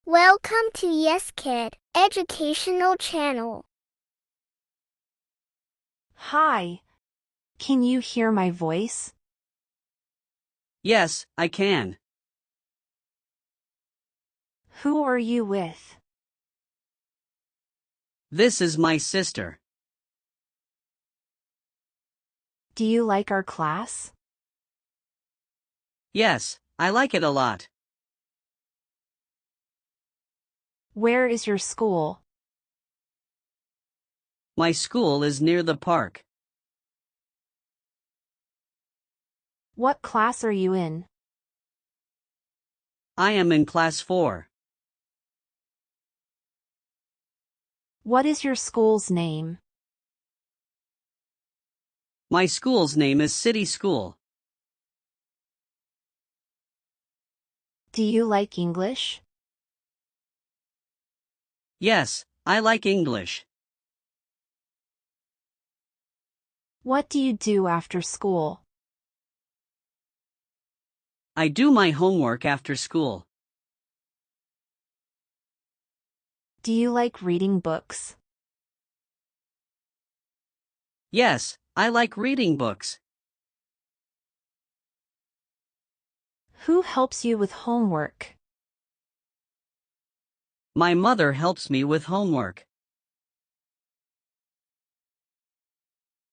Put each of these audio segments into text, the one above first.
Welcome to Yes Kid Educational Channel. Hi. Can you hear my voice? Yes, I can. Who are you with? This is my sister. Do you like our class? Yes, I like it a lot. Where is your school? My school is near the park. What class are you in? I am in class 4. What is your school's name? My school's name is City School. Do you like English? Yes, I like English. What do you do after school? I do my homework after school. Do you like reading books? Yes, I like reading books. Who helps you with homework? My mother helps me with homework.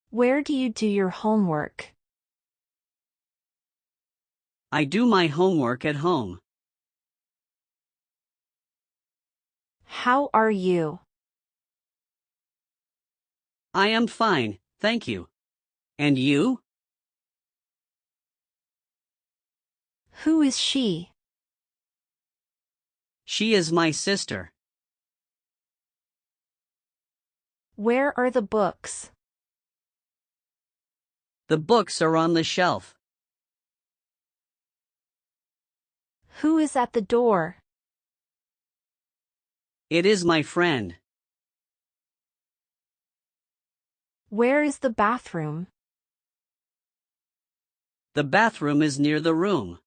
Where do you do your homework? I do my homework at home. How are you? I am fine, thank you. And you? Who is she? She is my sister. Where are the books? The books are on the shelf. Who is at the door? It is my friend. Where is the bathroom? The bathroom is near the room.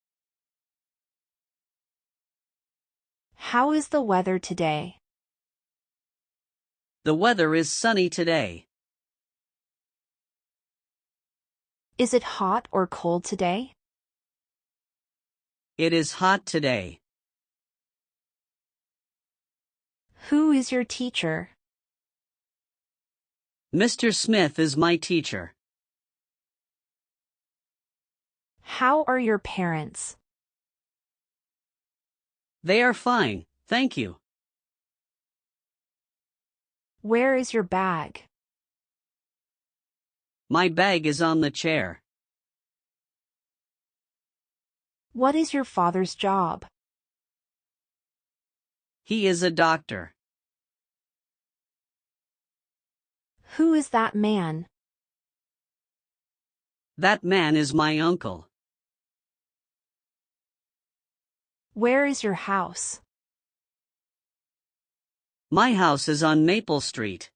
How is the weather today? The weather is sunny today. Is it hot or cold today? It is hot today. Who is your teacher? Mr. Smith is my teacher. How are your parents? They are fine, thank you. Where is your bag? My bag is on the chair. What is your father's job? He is a doctor. Who is that man? That man is my uncle. Where is your house? My house is on Maple Street.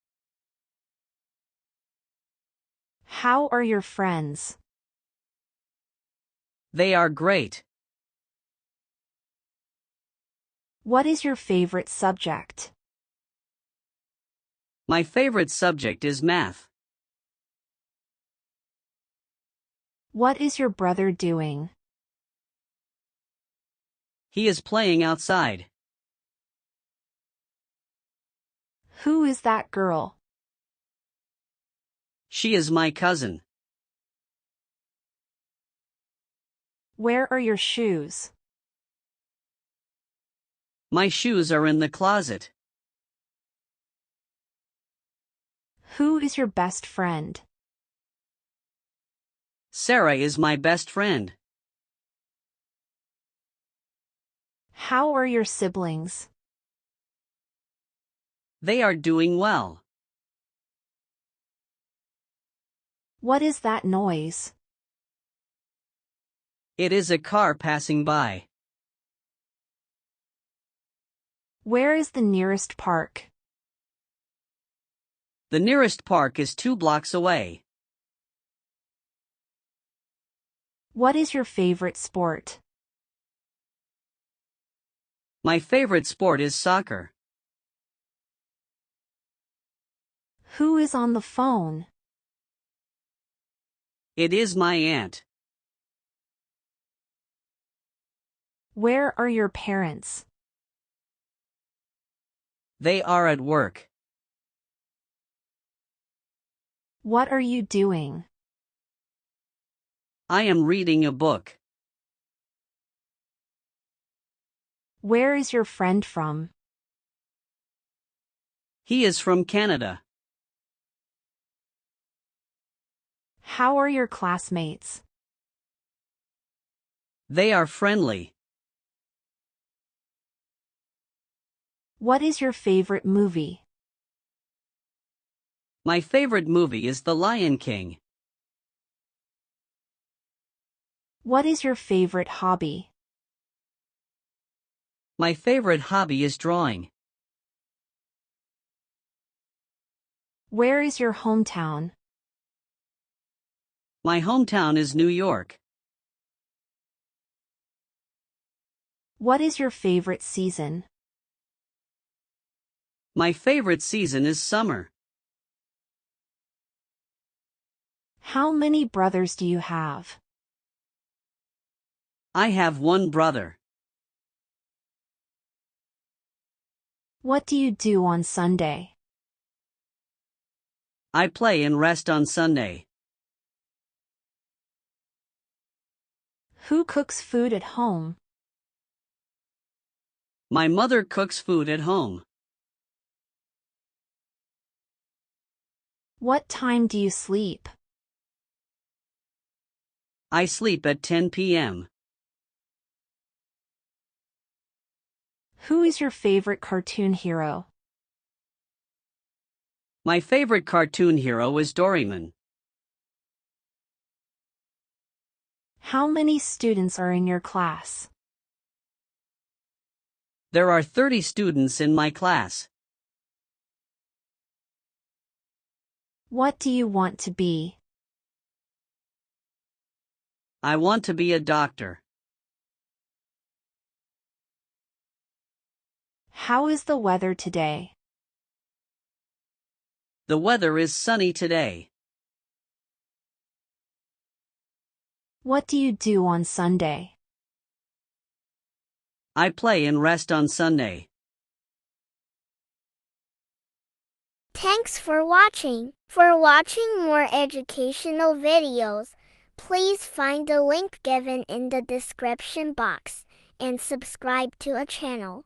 How are your friends? They are great. What is your favorite subject? My favorite subject is math. What is your brother doing? He is playing outside. Who is that girl? She is my cousin. Where are your shoes? My shoes are in the closet. Who is your best friend? Sarah is my best friend. How are your siblings? They are doing well. What is that noise? It is a car passing by. Where is the nearest park? The nearest park is 2 blocks away. What is your favorite sport? My favorite sport is soccer. Who is on the phone? It is my aunt. Where are your parents? They are at work. What are you doing? I am reading a book. Where is your friend from? He is from Canada. How are your classmates? They are friendly. What is your favorite movie? My favorite movie is The Lion King. What is your favorite hobby? My favorite hobby is drawing. Where is your hometown? My hometown is New York. What is your favorite season? My favorite season is summer. How many brothers do you have? I have one brother. What do you do on Sunday? I play and rest on Sunday. Who cooks food at home? My mother cooks food at home. What time do you sleep? I sleep at 10 p.m. Who is your favorite cartoon hero? My favorite cartoon hero is Doraemon. How many students are in your class? There are 30 students in my class. What do you want to be? I want to be a doctor. How is the weather today? The weather is sunny today. What do you do on Sunday? I play and rest on Sunday. Thanks for watching. For watching more educational videos, please find the link given in the description box and subscribe to our channel.